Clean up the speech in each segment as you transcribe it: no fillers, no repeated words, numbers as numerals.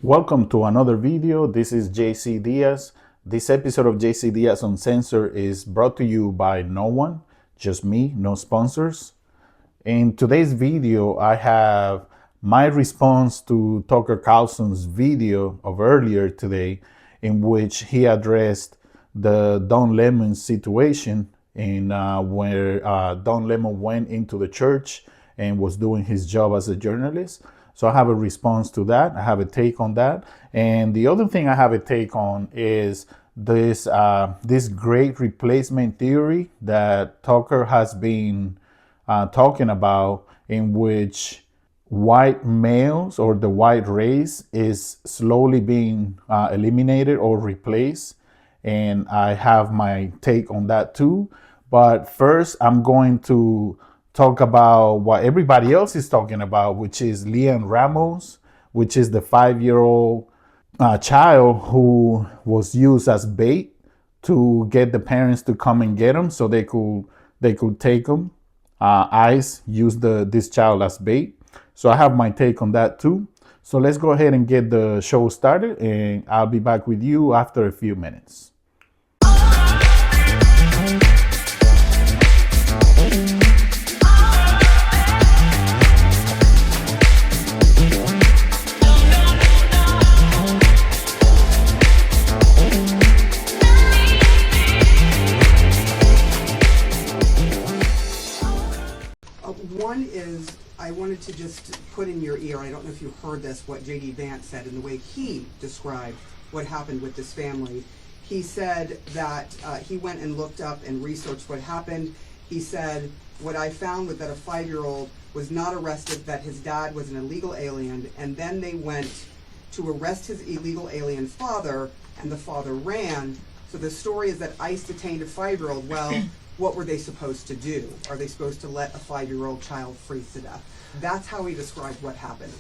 Welcome to another video. This is JC Diaz. This episode of JC Diaz Uncensored is brought to you by no one, just me, no sponsors. In today's video, I have my response to Tucker Carlson's video of earlier today, in which he addressed the Don Lemon situation and where Don Lemon went into the church and was doing his job as a journalist. So I have a response to that. I have a take on that. And the other thing I have a take on is this great replacement theory that Tucker has been talking about, in which white males or the white race is slowly being eliminated or replaced. And I have my take on that too. But first, I'm going to talk about what everybody else is talking about, which is Lian Ramos, which is the 5-year-old child who was used as bait to get the parents to come and get him so they could take him. ICE used this child as bait. So I have my take on that too. So let's go ahead and get the show started, and I'll be back with you after a few minutes. One is, I wanted to just put in your ear, I don't know if you heard this, what J.D. Vance said and the way he described what happened with this family. He said that he went and looked up and researched what happened. He said, what I found was that a 5-year-old was not arrested, that his dad was an illegal alien, and then they went to arrest his illegal alien father, and the father ran. So the story is that ICE detained a 5-year-old. Well, what were they supposed to do? Are they supposed to let a 5-year-old child freeze to death? That's how he described what happened.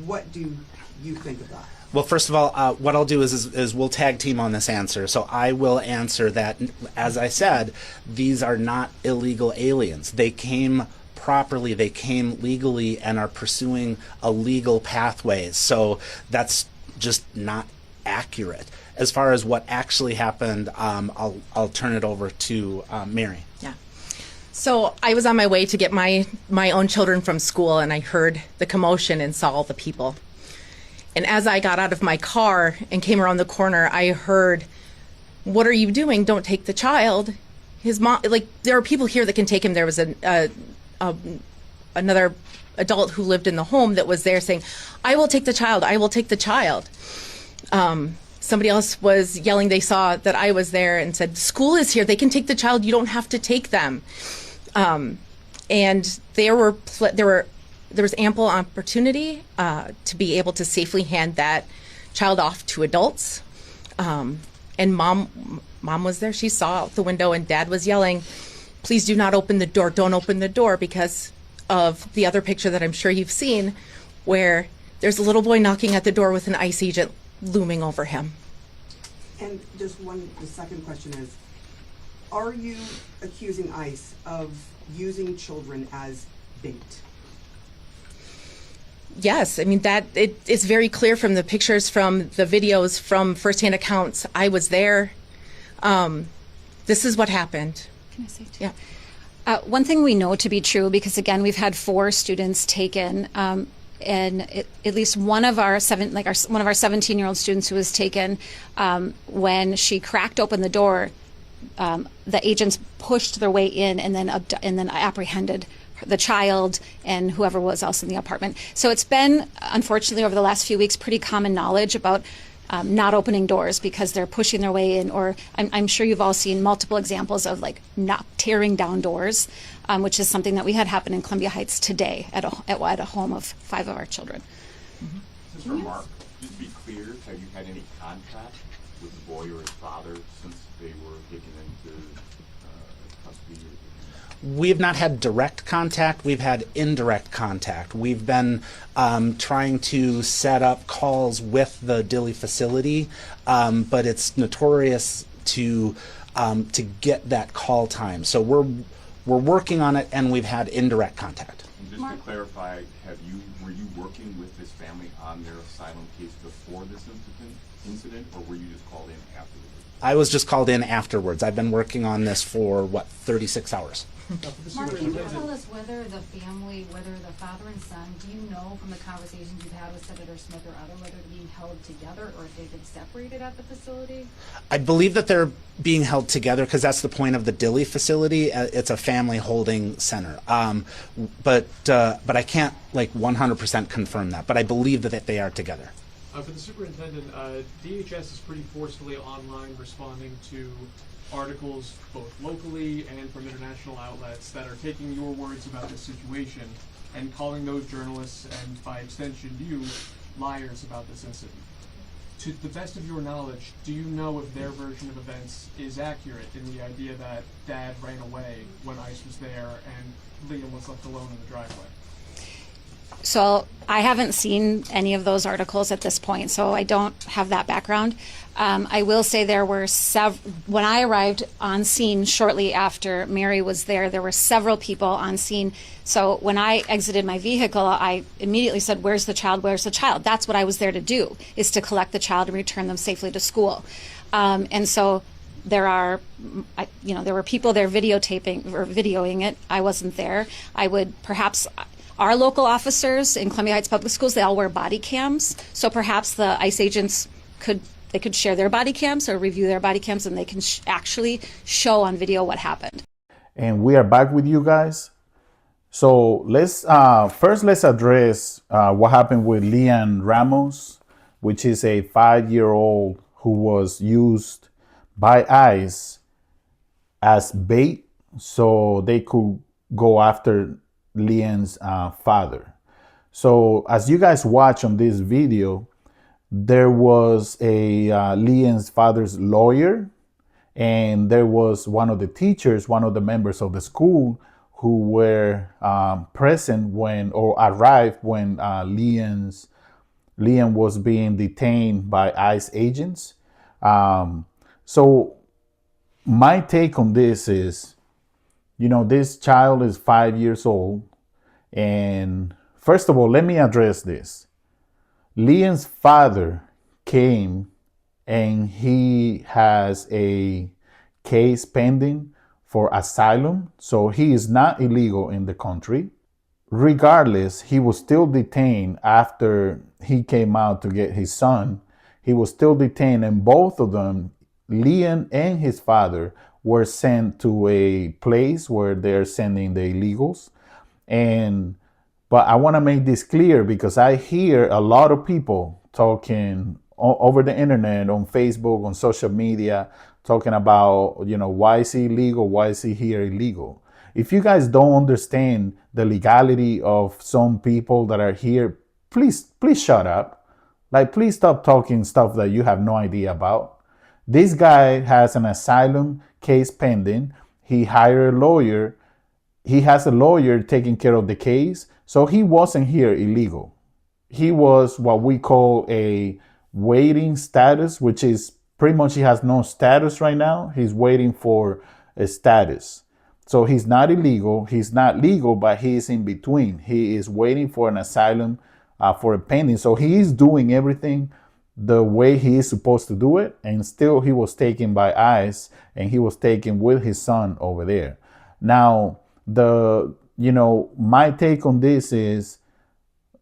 What do you think of that? Well, first of all, what I'll do is we'll tag team on this answer. So I will answer that. As I said, these are not illegal aliens. They came properly, they came legally and are pursuing a legal pathway. So that's just not accurate. As far as what actually happened, I'll turn it over to Mary. Yeah. So I was on my way to get my own children from school, and I heard the commotion and saw all the people. And as I got out of my car and came around the corner, I heard, "What are you doing? Don't take the child." His mom, like, there are people here that can take him. There was another adult who lived in the home that was there saying, "I will take the child. I will take the child." Somebody else was yelling. They saw that I was there and said, "School is here. They can take the child. You don't have to take them." And there was ample opportunity to be able to safely hand that child off to adults. And mom was there. She saw out the window, and dad was yelling, "Please do not open the door. Don't open the door," because of the other picture that I'm sure you've seen, where there's a little boy knocking at the door with an ICE agent looming over him. And just the second question is, are you accusing ICE of using children as bait? Yes, I mean, that it's very clear from the pictures, from the videos, from firsthand accounts. I was there. This is what happened. Can I say too? Yeah. One thing we know to be true, because again, we've had 4 students taken, and at least one of our 17-year-old students who was taken, when she cracked open the door, the agents pushed their way in and then apprehended the child and whoever was else in the apartment. So it's been, unfortunately, over the last few weeks, pretty common knowledge about not opening doors because they're pushing their way in, or I'm sure you've all seen multiple examples of like not tearing down doors, which is something that we had happen in Columbia Heights today at a home of 5 of our children. Sister Mark, just to be clear, have you had any contact with the boy or his father since they were taken into custody? We have not had direct contact. We've had indirect contact. We've been trying to set up calls with the Dilley facility, but it's notorious to get that call time. So we're working on it, and we've had indirect contact. And just to clarify, were you working with this family on on their asylum case before this incident, or were you just called in afterwards? I was just called in afterwards. I've been working on this for, 36 hours. Mark, can you tell us whether the family, whether the father and son, do you know from the conversations you've had with Senator Smith or other, whether they're being held together or if they've been separated at the facility? I believe that they're being held together because that's the point of the Dilley facility. It's a family holding center. But I can't 100% confirm that. But I believe that they are together. For the superintendent, DHS is pretty forcefully online responding to articles both locally and from international outlets that are taking your words about this situation and calling those journalists, and by extension you, liars about this incident. To the best of your knowledge, do you know if their version of events is accurate in the idea that Dad ran away when ICE was there and Liam was left alone in the driveway? So I haven't seen any of those articles at this point, so I don't have that background. I will say there were when I arrived on scene shortly after Mary was there were several people on scene. So when I exited my vehicle, I immediately said, "Where's the child? Where's the child?" That's what I was there to do, is to collect the child and return them safely to school. And so there were people there videotaping or videoing it. I wasn't there. I would perhaps... Our local officers in Columbia Heights Public Schools, they all wear body cams. So perhaps the ICE agents could share their body cams or review their body cams, and they can actually show on video what happened. And we are back with you guys. So let's address what happened with Lian Ramos, which is a 5-year-old who was used by ICE as bait so they could go after Lian's father. So as you guys watch on this video, there was a Lian's father's lawyer, and there was one of the teachers, one of the members of the school who were present or arrived when Lian was being detained by ICE agents. So my take on this is, this child is 5 years old. And first of all, let me address this. Lian's father came and he has a case pending for asylum. So he is not illegal in the country. Regardless, he was still detained after he came out to get his son. He was still detained, and both of them, Lian and his father, were sent to a place where they're sending the illegals. But I want to make this clear because I hear a lot of people talking over the internet, on Facebook, on social media, talking about, why is he illegal? Why is he here illegal? If you guys don't understand the legality of some people that are here, please shut up. Please stop talking stuff that you have no idea about. This guy has an asylum case pending. He hired a lawyer. He has a lawyer taking care of the case. So he wasn't here illegal. He was what we call a waiting status, which is pretty much he has no status right now. He's waiting for a status. So he's not illegal. He's not legal, but he is in between. He is waiting for an asylum for a pending. So he is doing everything the way he is supposed to do it, and still he was taken by ICE, and he was taken with his son over there. Now, my take on this is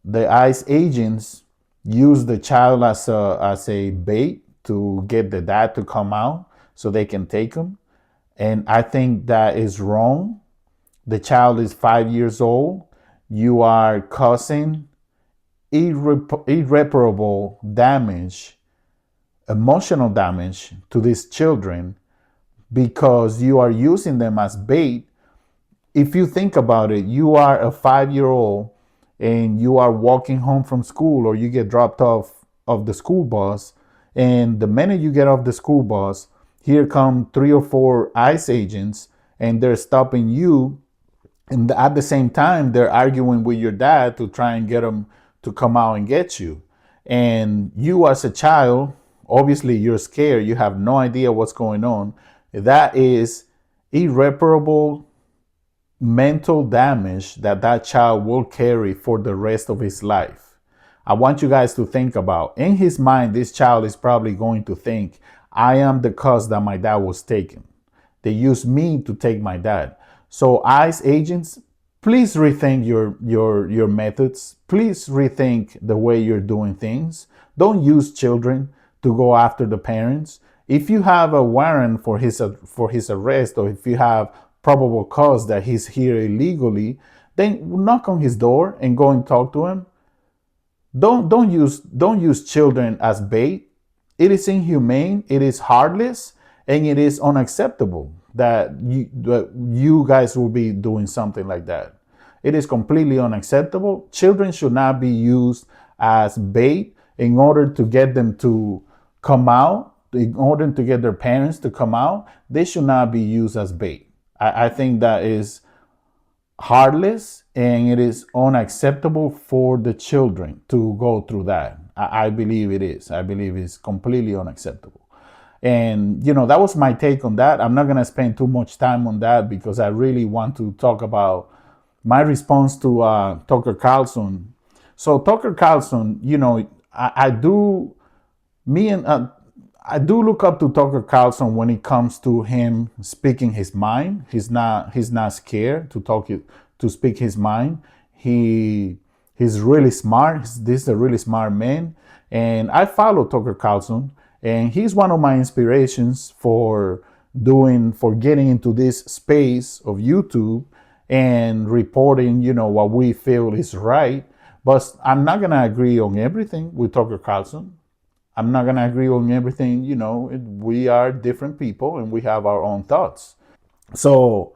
the ICE agents use the child as a bait to get the dad to come out so they can take him. And I think that is wrong. The child is 5 years old. You are causing irreparable damage, emotional damage to these children because you are using them as bait. If you think about it, you are a 5-year-old and you are walking home from school, or you get dropped off of the school bus, and the minute you get off the school bus, here come 3 or 4 ICE agents and they're stopping you, and at the same time they're arguing with your dad to try and get him to come out and get you. And you as a child, obviously you're scared, you have no idea what's going on. That is irreparable mental damage that child will carry for the rest of his life. I want you guys to think about, in his mind, this child is probably going to think, I am the cause that my dad was taken. They used me to take my dad. So ICE agents, please rethink your methods. Please rethink the way you're doing things. Don't use children to go after the parents. If you have a warrant for his arrest, or if you have probable cause that he's here illegally, then knock on his door and go and talk to him. Don't use children as bait. It is inhumane, it is heartless, and it is unacceptable that you guys will be doing something like that. It is completely unacceptable. Children should not be used as bait in order to get them to come out, in order to get their parents to come out. They should not be used as bait. I think that is heartless, and it is unacceptable for the children to go through that. I believe it is. I believe it's completely unacceptable. And, that was my take on that. I'm not going to spend too much time on that because I really want to talk about my response to Tucker Carlson. So Tucker Carlson, I do look up to Tucker Carlson when it comes to him speaking his mind. He's not scared to speak his mind. He's really smart. This is a really smart man. And I follow Tucker Carlson, and he's one of my inspirations for getting into this space of YouTube and reporting, what we feel is right. But I'm not going to agree on everything with Tucker Carlson. I'm not going to agree on everything. We are different people and we have our own thoughts. So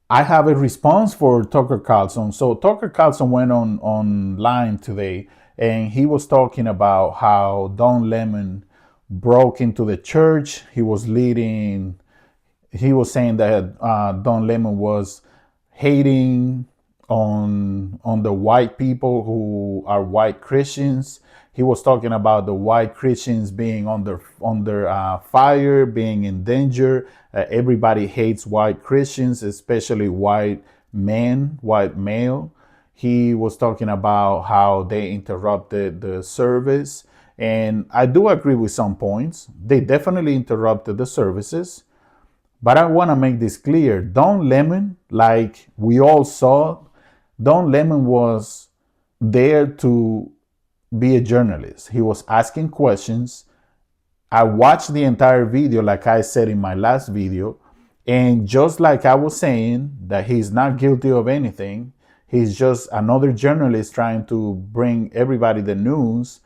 I have a response for Tucker Carlson. So Tucker Carlson went online today, and he was talking about how Don Lemon broke into the church. He was saying that Don Lemon was hating on the white people who are white Christians. He was talking about the white Christians being under fire, being in danger. Everybody hates white Christians, especially white male. He was talking about how they interrupted the service. And I do agree with some points. They definitely interrupted the services. But I want to make this clear. Don Lemon, like we all saw, Don Lemon was there to be a journalist. He was asking questions. I watched the entire video, like I said in my last video, and just like I was saying that he's not guilty of anything, he's just another journalist trying to bring everybody the news.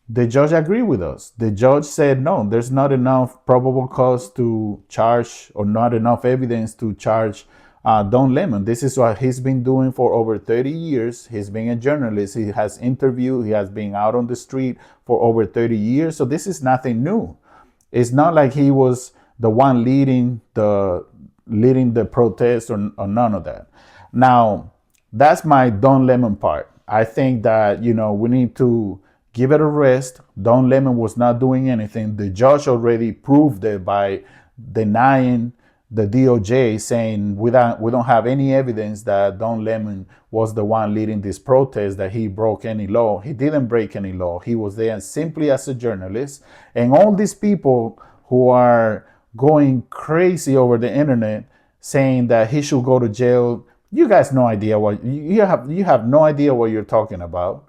The judge agreed with us. The judge said, no, there's not enough probable cause to charge, or not enough evidence to charge Don Lemon. This is what he's been doing for over 30 years. He's been a journalist. He has interviewed. He has been out on the street for over 30 years. So this is nothing new. It's not like he was the one leading the protest or none of that. Now, that's my Don Lemon part. I think that, we need to give it a rest. Don Lemon was not doing anything. The judge already proved it by denying the DOJ, saying we don't have any evidence that Don Lemon was the one leading this protest, that he broke any law. He didn't break any law. He was there simply as a journalist. And all these people who are going crazy over the internet saying that he should go to jail, you guys no idea what you have no idea what you're talking about.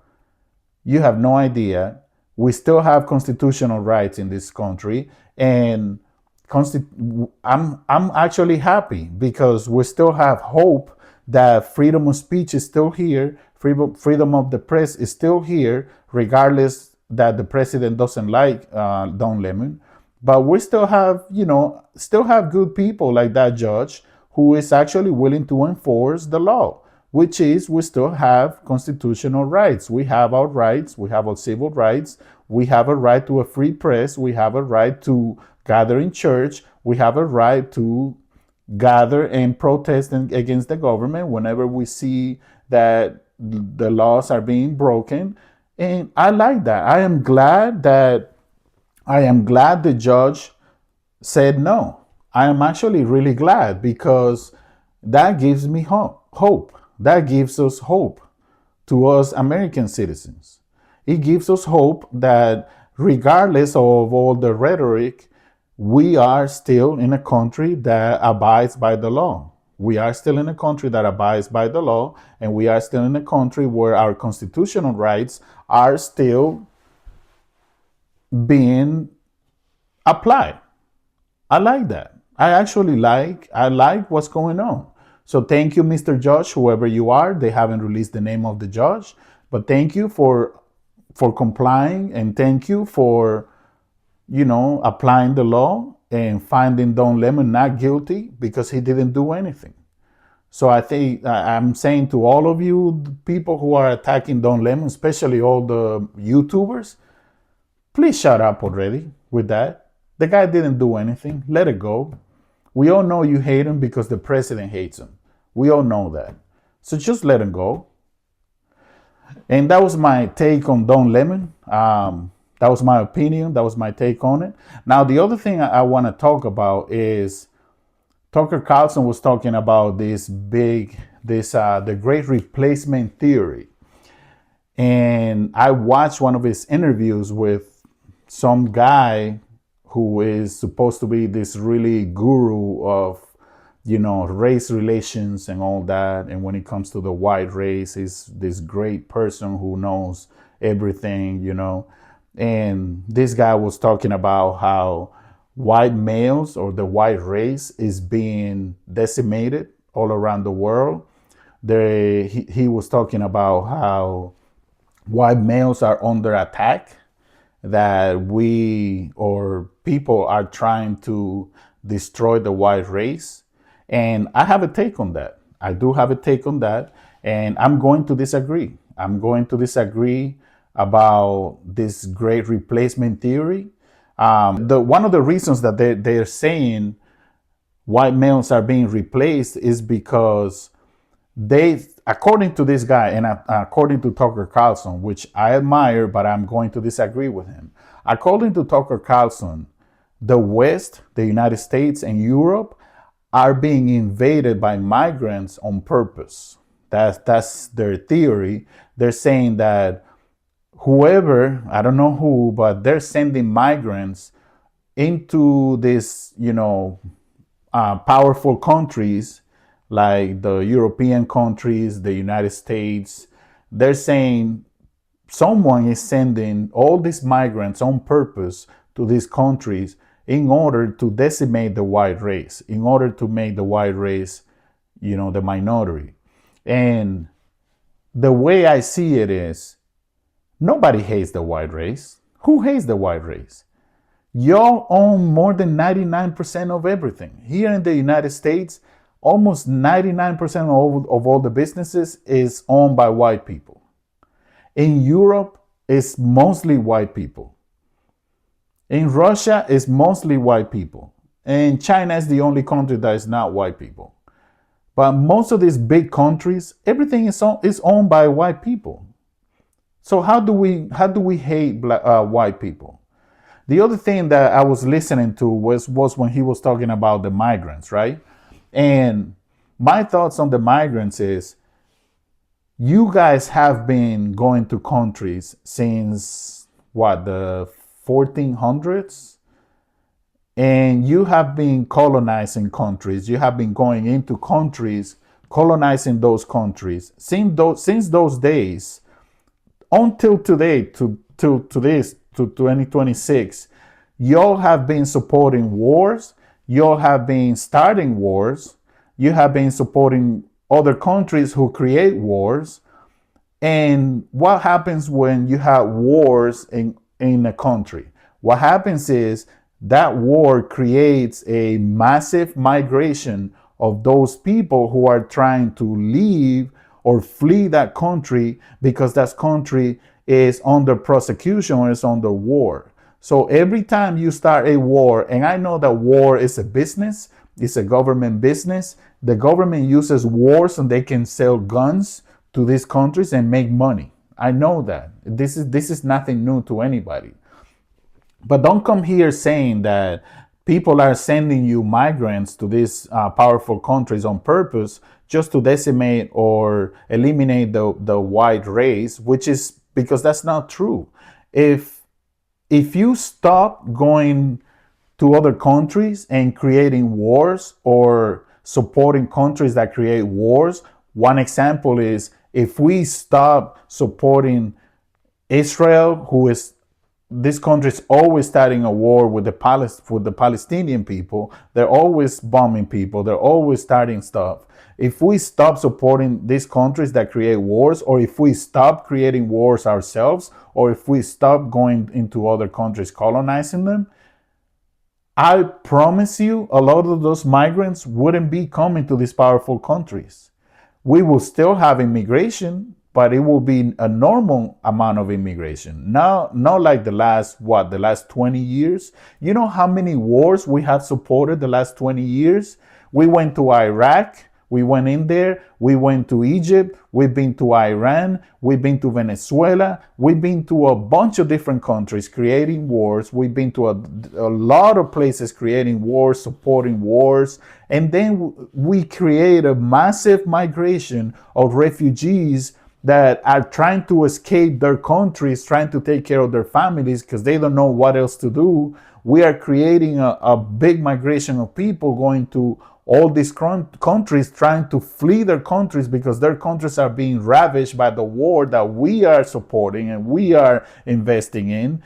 You have no idea. We still have constitutional rights in this country, and I'm actually happy because we still have hope that freedom of speech is still here, freedom of the press is still here, regardless that the president doesn't like Don Lemon. But we still have good people like that judge who is actually willing to enforce the law, which is we still have constitutional rights. We have our rights. We have our civil rights. We have a right to a free press. We have a right to gather in church. We have a right to gather and protest against the government whenever we see that the laws are being broken. And I like that. I am glad the judge said no. I am actually really glad, because that gives me hope. That gives us hope to us American citizens. It gives us hope that regardless of all the rhetoric, we are still in a country that abides by the law. We are still in a country that abides by the law, and we are still in a country where our constitutional rights are still being applied. I like that. I like what's going on. So thank you, Mr. Judge, whoever you are. They haven't released the name of the judge, but thank you for complying, and thank you for applying the law and finding Don Lemon not guilty because he didn't do anything. So I think I'm saying to all of you people who are attacking Don Lemon, especially all the YouTubers, please shut up already with that. The guy didn't do anything. Let it go. We all know you hate him because the president hates him. We all know that. So just let him go. And that was my take on Don Lemon. That was my opinion. That was my take on it. Now, the other thing I want to talk about is Tucker Carlson was talking about the great replacement theory. And I watched one of his interviews with some guy who is supposed to be this really guru of, race relations and all that. And when it comes to the white race, he's this great person who knows everything, And this guy was talking about how white males or the white race is being decimated all around the world. He was talking about how white males are under attack, that we or people are trying to destroy the white race. And I have a take on that. I do have a take on that. And I'm going to disagree. I'm going to disagree about this great replacement theory. One of the reasons that they're saying white males are being replaced is because according to this guy and according to Tucker Carlson, which I admire, but I'm going to disagree with him. According to Tucker Carlson, the West, the United States, and Europe are being invaded by migrants on purpose. That's their theory. They're saying that whoever, I don't know who, but they're sending migrants into this, powerful countries like the European countries, the United States. They're saying someone is sending all these migrants on purpose to these countries in order to decimate the white race, in order to make the white race, the minority. And the way I see it is, nobody hates the white race. Who hates the white race? Y'all own more than 99% of everything. Here in the United States, almost 99% of all the businesses is owned by white people. In Europe, it's mostly white people. In Russia, it's mostly white people. And China is the only country that is not white people. But most of these big countries, everything is owned by white people. So how do we hate white people? The other thing that I was listening to was when he was talking about the migrants, right? And my thoughts on the migrants is, you guys have been going to countries since the 1400s, and you have been colonizing countries. You have been going into countries, colonizing those countries since those days until today, to 2026. Y'all have been supporting wars. Y'all have been starting wars. You have been supporting other countries who create wars. And what happens when you have wars in a country? What happens is that war creates a massive migration of those people who are trying to leave or flee that country because that country is under prosecution or is under war. So every time you start a war, and I know that war is a business, it's a government business. The government uses wars and they can sell guns to these countries and make money. I know that. This is nothing new to anybody. But don't come here saying that people are sending you migrants to these powerful countries on purpose just to decimate or eliminate the white race, which is because that's not true. If you stop going to other countries and creating wars or supporting countries that create wars, one example is if we stop supporting Israel, who is this country is always starting a war with the Palestinian people. They're always bombing people. They're always starting stuff. If we stop supporting these countries that create wars, or if we stop creating wars ourselves, or if we stop going into other countries colonizing them, I promise you a lot of those migrants wouldn't be coming to these powerful countries. We will still have immigration, but it will be a normal amount of immigration. Not like the last 20 years. You know how many wars we have supported the last 20 years? We went to Iraq, we went in there, we went to Egypt, we've been to Iran, we've been to Venezuela, we've been to a bunch of different countries creating wars, we've been to a lot of places creating wars, supporting wars, and then we create a massive migration of refugees that are trying to escape their countries, trying to take care of their families because they don't know what else to do. We are creating a big migration of people going to all these countries, trying to flee their countries because their countries are being ravaged by the war that we are supporting and we are investing in.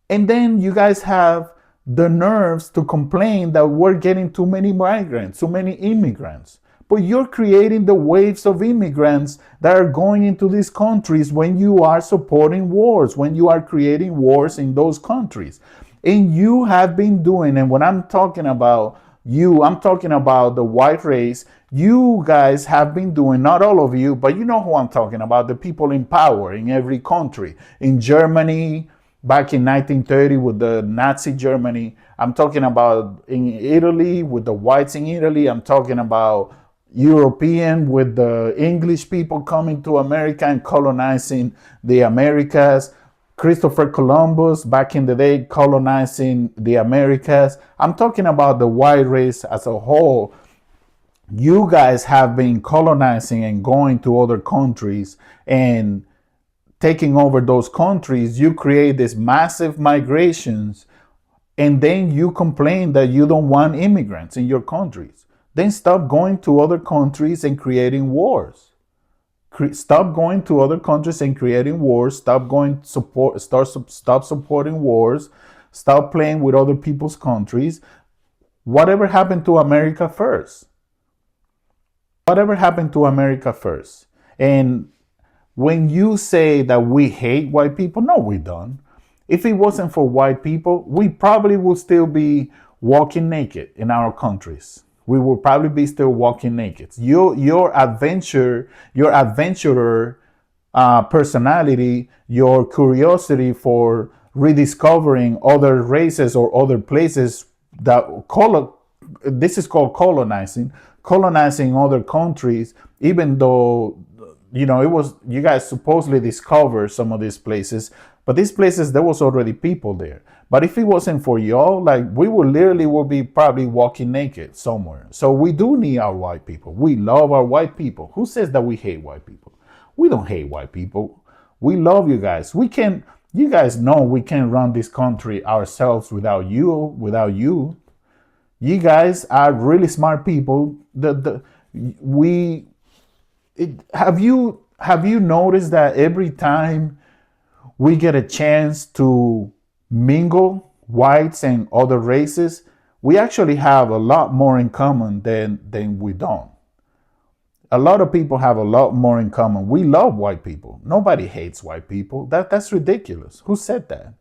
And then you guys have the nerves to complain that we're getting too many migrants, too many immigrants. But you're creating the waves of immigrants that are going into these countries when you are supporting wars, when you are creating wars in those countries. And you have been doing, and when I'm talking about you, I'm talking about the white race. You guys have been doing, not all of you, but you know who I'm talking about, the people in power in every country. In Germany, back in 1930 with the Nazi Germany. I'm talking about in Italy with the whites in Italy. I'm talking about European with the English people coming to America and colonizing the Americas. Christopher Columbus back in the day colonizing the Americas. I'm talking about the white race as a whole. You guys have been colonizing and going to other countries and taking over those countries. You create these massive migrations and then you complain that you don't want immigrants in your countries. Then stop going to other countries and creating wars. Stop going to other countries and creating wars. Stop supporting wars. Stop playing with other people's countries. Whatever happened to America first? Whatever happened to America first? And when you say that we hate white people, no, we don't. If it wasn't for white people, we probably would still be walking naked in our countries. We will probably be still walking naked. Your adventurer personality, your curiosity for rediscovering other races or other places this is called colonizing other countries, even though you guys supposedly discovered some of these places, but these places there was already people there. But if it wasn't for y'all, like we will be probably walking naked somewhere. So we do need our white people. We love our white people. Who says that we hate white people? We don't hate white people. We love you guys. You guys know we can't run this country ourselves without you. You guys are really smart people. Have you noticed that every time we get a chance to mingle whites and other races, we actually have a lot more in common than we don't. A lot of people have a lot more in common. We love white people. Nobody hates white people. That's ridiculous. Who said that?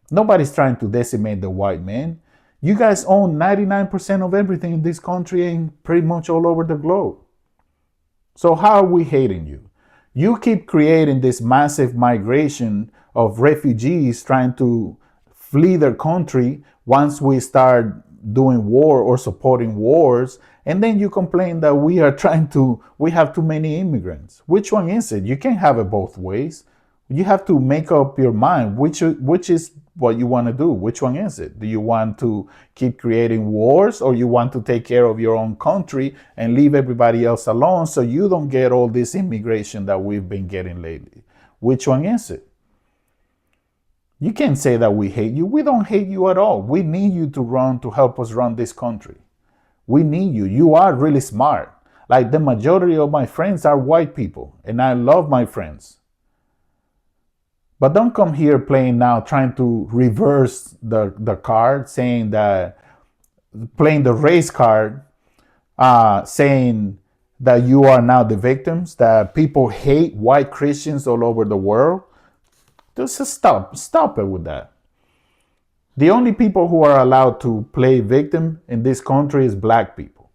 Nobody's trying to decimate the white man. You guys own 99% of everything in this country and pretty much all over the globe. So how are we hating you? You keep creating this massive migration of refugees trying to flee their country once we start doing war or supporting wars, and then you complain that we have too many immigrants. Which one is it? You can't have it both ways. You have to make up your mind which is what you want to do. Which one is it? Do you want to keep creating wars, or you want to take care of your own country and leave everybody else alone so you don't get all this immigration that we've been getting lately? Which one is it? You can't say that we hate you. We don't hate you at all. We need you to help us run this country. We need you. You are really smart. Like the majority of my friends are white people, and I love my friends. But don't come here playing now, trying to reverse the card, saying that, playing the race card, saying that you are now the victims, that people hate white Christians all over the world. Just stop it with that. The only people who are allowed to play victim in this country is black people.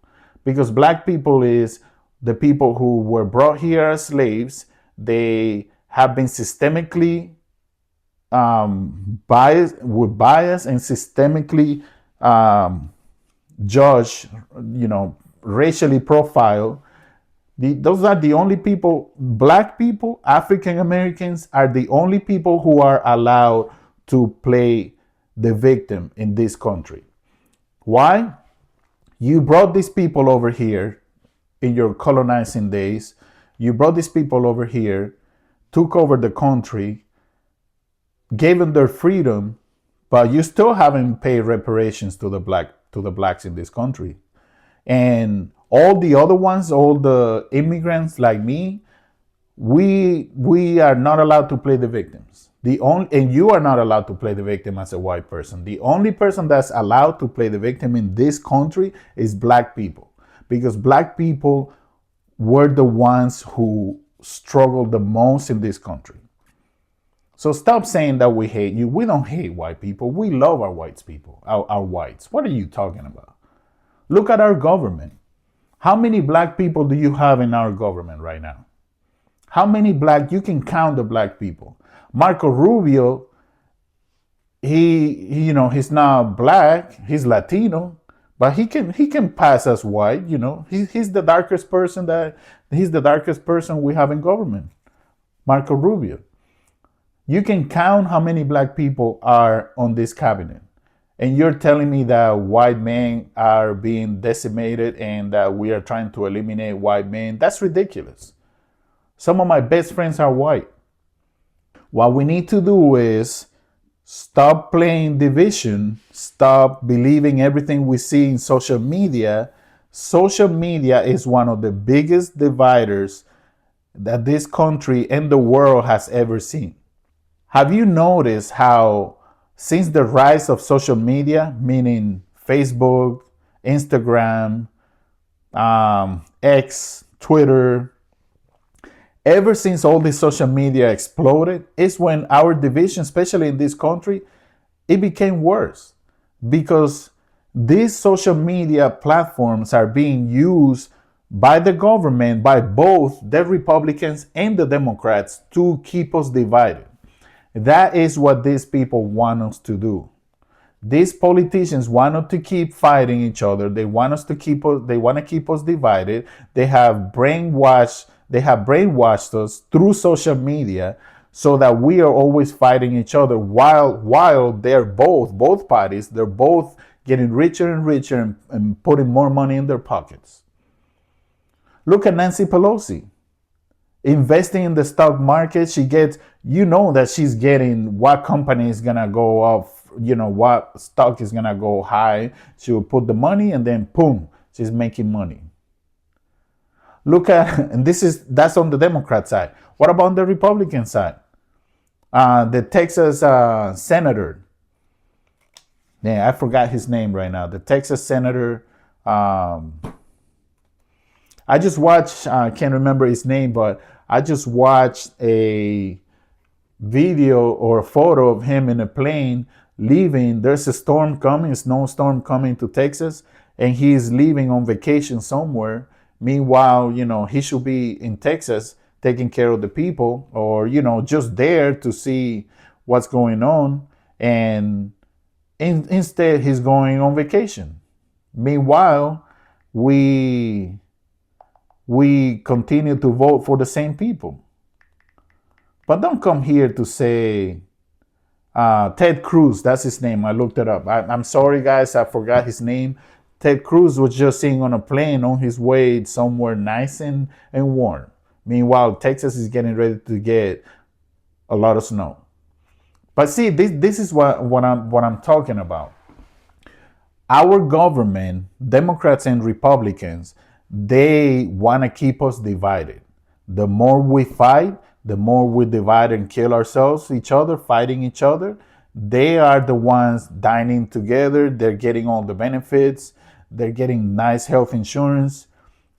Because black people is the people who were brought here as slaves. They have been systemically biased and systemically judged, racially profiled. Those are the only people. Black people, African Americans are the only people who are allowed to play the victim in this country. Why? You brought these people over here in your colonizing days. You brought these people over here, took over the country, gave them their freedom, but you still haven't paid reparations to the blacks in this country. And all the other ones, all the immigrants like me, we are not allowed to play the victims. And you are not allowed to play the victim as a white person. The only person that's allowed to play the victim in this country is black people, because black people were the ones who struggled the most in this country. So stop saying that we hate you. We don't hate white people. We love our whites people, our whites. What are you talking about? Look at our government. How many black people do you have in our government right now? How many you can count the black people. Marco Rubio, he's not black, he's Latino, but he can pass as white, He's the darkest person we have in government. Marco Rubio. You can count how many black people are on this cabinet. And you're telling me that white men are being decimated and that we are trying to eliminate white men? That's ridiculous. Some of my best friends are white. What we need to do is stop playing division, stop believing everything we see in social media. Social media is one of the biggest dividers that this country and the world has ever seen. Have you noticed how since the rise of social media, meaning Facebook, Instagram, X, Twitter, ever since all this social media exploded, is when our division, especially in this country, it became worse. Because these social media platforms are being used by the government, by both the Republicans and the Democrats, to keep us divided. That is what these people want us to do. These politicians want us to keep fighting each other. They want to keep us divided. They have brainwashed us through social media so that we are always fighting each other while they're both parties, they're both getting richer and richer and putting more money in their pockets. Look at Nancy Pelosi. Investing in the stock market, she gets, that she's getting what company is going to go up, what stock is going to go high. She will put the money and then boom, she's making money. Look at, and that's on the Democrat side. What about the Republican side? The Texas senator. Yeah, I forgot his name right now. The Texas senator. I just watched, I can't remember his name, but I just watched a video or a photo of him in a plane leaving. There's a snowstorm coming to Texas, and he's leaving on vacation somewhere. Meanwhile, he should be in Texas taking care of the people, or, just there to see what's going on. And instead, he's going on vacation. Meanwhile, we continue to vote for the same people. But don't come here to say Ted Cruz, that's his name. I looked it up. I'm sorry, guys, I forgot his name. Ted Cruz was just sitting on a plane on his way somewhere nice and warm. Meanwhile, Texas is getting ready to get let us know. But see, this is what I'm talking about. Our government, Democrats and Republicans, they want to keep us divided. The more we fight, the more we divide and kill ourselves, each other, fighting each other. They are the ones dining together. They're getting all the benefits. They're getting nice health insurance.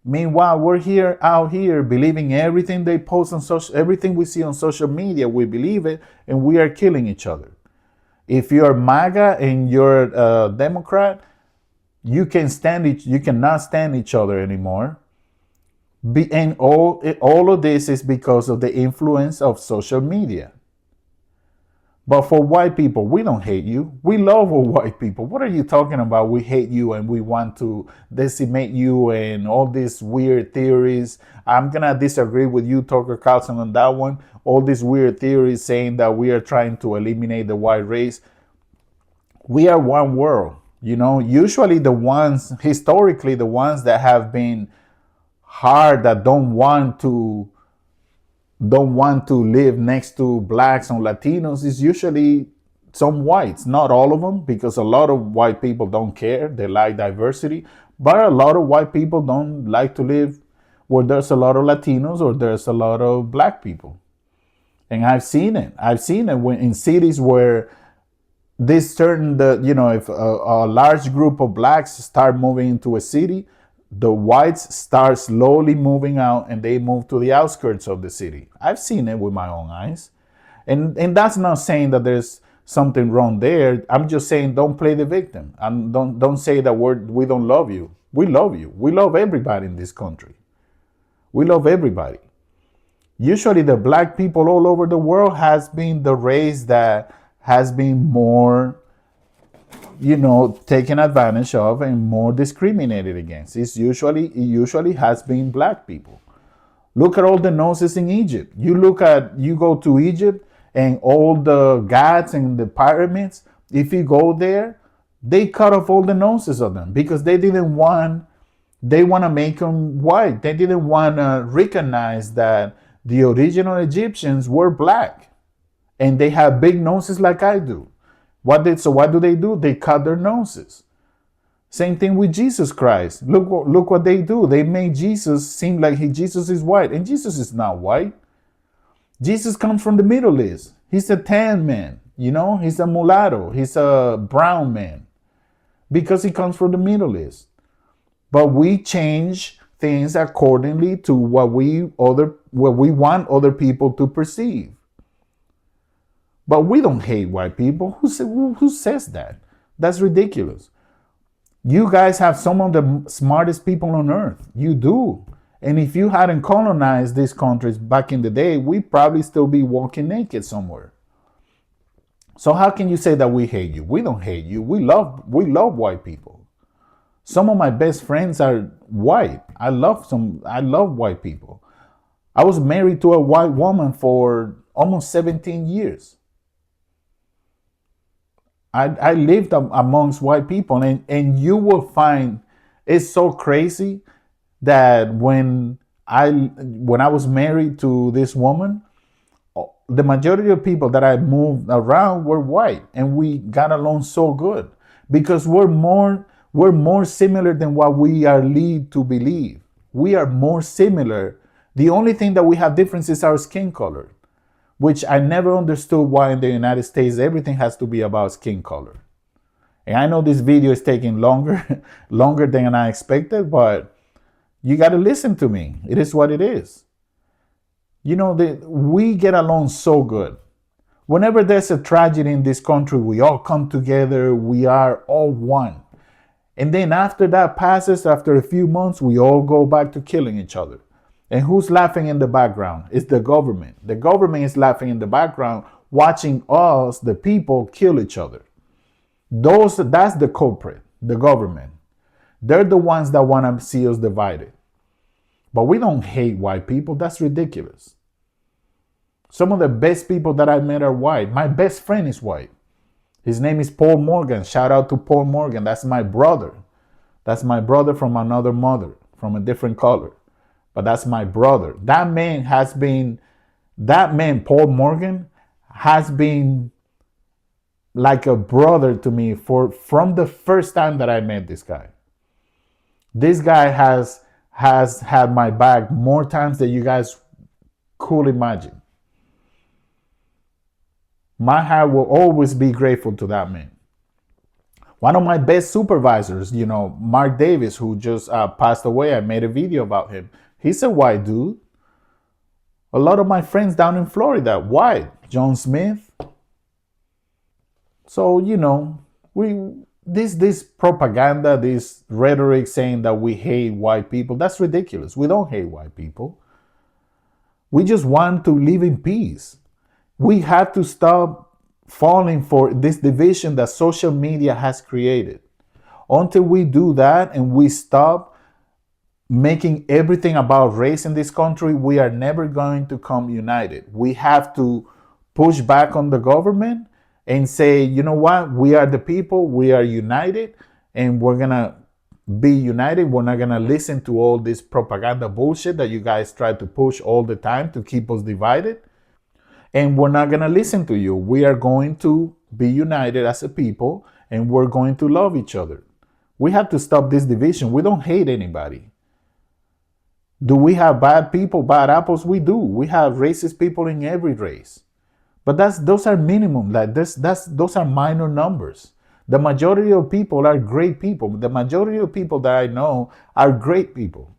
Meanwhile, we're here out here believing everything they post on social, everything we see on social media, we believe it, and we are killing each other. If you're MAGA and you're a Democrat, you cannot stand each other anymore. And all of this is because of the influence of social media. But for white people, we don't hate you. We love all white people. What are you talking about? We hate you and we want to decimate you and all these weird theories. I'm going to disagree with you, Tucker Carlson, on that one. All these weird theories saying that we are trying to eliminate the white race. We are one world. Usually historically, the ones that have been hard, that don't want to live next to blacks and Latinos, is usually some whites. Not all of them, because a lot of white people don't care. They like diversity. But a lot of white people don't like to live where there's a lot of Latinos or there's a lot of black people. And I've seen it. When in cities where if a large group of blacks start moving into a city, the whites start slowly moving out and they move to the outskirts of the city. I've seen it with my own eyes. And that's not saying that there's something wrong there. I'm just saying don't play the victim. And don't say that we don't love you. We love you. We love everybody in this country. We love everybody. Usually the black people all over the world has been the race that has been more taken advantage of and more discriminated against. It usually has been black people. Look at all the noses in Egypt. You go to Egypt and all the gods and the pyramids, if you go there, they cut off all the noses of them because they want to make them white. They didn't want to recognize that the original Egyptians were black and they have big noses like I do. What do they do? They cut their noses. Same thing with Jesus Christ. Look what they do. They made Jesus seem like Jesus is white, and Jesus is not white. Jesus comes from the Middle East. He's a tan man, he's a mulatto, he's a brown man, because he comes from the Middle East. But we change things accordingly to what we want other people to perceive. But we don't hate white people. Who says that? That's ridiculous. You guys have some of the smartest people on earth. You do. And if you hadn't colonized these countries back in the day, we'd probably still be walking naked somewhere. So how can you say that we hate you? We don't hate you. We love white people. Some of my best friends are white. I love white people. I was married to a white woman for almost 17 years. I lived amongst white people, and you will find it's so crazy that when I was married to this woman, the majority of people that I moved around were white, and we got along so good because we're more similar than what we are led to believe. We are more similar. The only thing that we have difference is our skin color, which I never understood why in the United States everything has to be about skin color. And I know this video is taking longer than I expected, but you got to listen to me. It is what it is. We get along so good. Whenever there's a tragedy in this country, we all come together. We are all one. And then after that passes, after a few months, we all go back to killing each other. And who's laughing in the background? It's the government. The government is laughing in the background, watching us, the people, kill each other. That's the culprit, the government. They're the ones that want to see us divided. But we don't hate white people. That's ridiculous. Some of the best people that I met are white. My best friend is white. His name is Paul Morgan. Shout out to Paul Morgan. That's my brother. That's my brother from another mother, from a different color. But that's my brother. That man, Paul Morgan, has been like a brother to me from the first time that I met this guy. This guy has had my back more times than you guys could imagine. My heart will always be grateful to that man. One of my best supervisors, Mark Davis, who just passed away, I made a video about him. He's a white dude. A lot of my friends down in Florida, white. John Smith. So, this propaganda, this rhetoric saying that we hate white people, that's ridiculous. We don't hate white people. We just want to live in peace. We have to stop falling for this division that social media has created. Until we do that and we stop making everything about race in this country, we are never going to come united. We have to push back on the government and say, you know what, we are the people, we are united, and we're going to be united. We're not going to listen to all this propaganda bullshit that you guys try to push all the time to keep us divided. And we're not going to listen to you. We are going to be united as a people, and we're going to love each other. We have to stop this division. We don't hate anybody. Do we have bad people, bad apples? We do. We have racist people in every race. But those are minimum. Those are minor numbers. The majority of people are great people. The majority of people that I know are great people.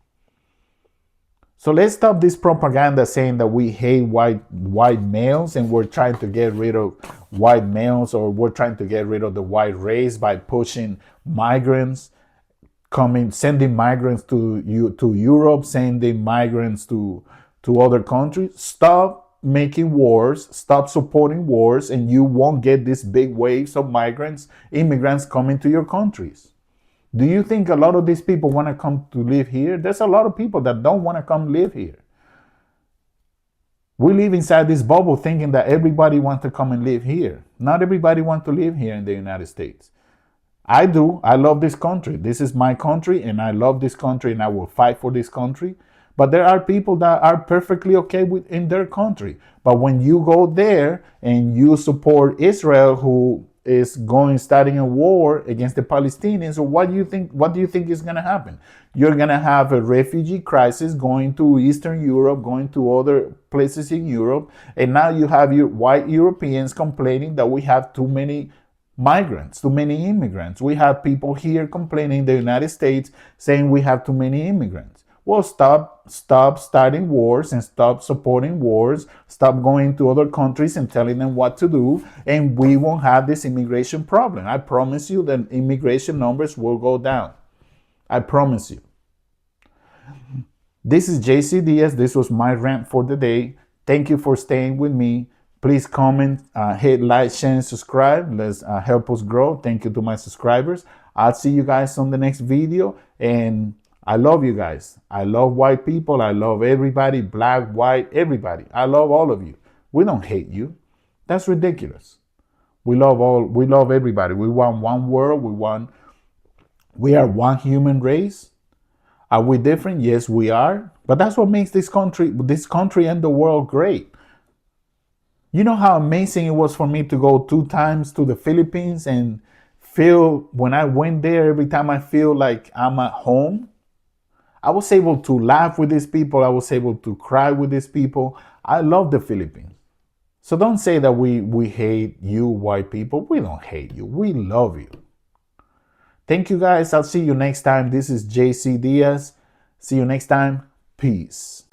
So let's stop this propaganda saying that we hate white males and we're trying to get rid of white males, or we're trying to get rid of the white race by pushing migrants, sending migrants to Europe, sending migrants to other countries. Stop making wars, stop supporting wars, and you won't get these big waves of immigrants coming to your countries. Do you think a lot of these people want to come to live here? There's a lot of people that don't want to come live here. We live inside this bubble thinking that everybody wants to come and live here. Not everybody wants to live here in the United States. I do. I love this country. This is my country, and I love this country, and I will fight for this country. But there are people that are perfectly okay in their country. But when you go there and you support Israel, who is starting a war against the Palestinians, so what do you think is going to happen? You're going to have a refugee crisis going to Eastern Europe, going to other places in Europe, and now you have your white Europeans complaining that we have too many migrants, too many immigrants. We have people here complaining in the United States saying we have too many immigrants. Well, stop starting wars and stop supporting wars. Stop going to other countries and telling them what to do, and we won't have this immigration problem. I promise you that immigration numbers will go down. I promise you. This is JC Diaz. This was my rant for the day. Thank you for staying with me. Please comment, hit like, share, and subscribe. Let's help us grow. Thank you to my subscribers. I'll see you guys on the next video, and I love you guys. I love white people. I love everybody, black, white, everybody. I love all of you. We don't hate you. That's ridiculous. We love everybody. We want one world. We are one human race. Are we different? Yes, we are. But that's what makes this country and the world great. You know how amazing it was for me to go 2 times to the Philippines and when I went there, every time I feel like I'm at home. I was able to laugh with these people. I was able to cry with these people. I love the Philippines. So don't say that we hate you, white people. We don't hate you. We love you. Thank you, guys. I'll see you next time. This is JC Diaz. See you next time. Peace.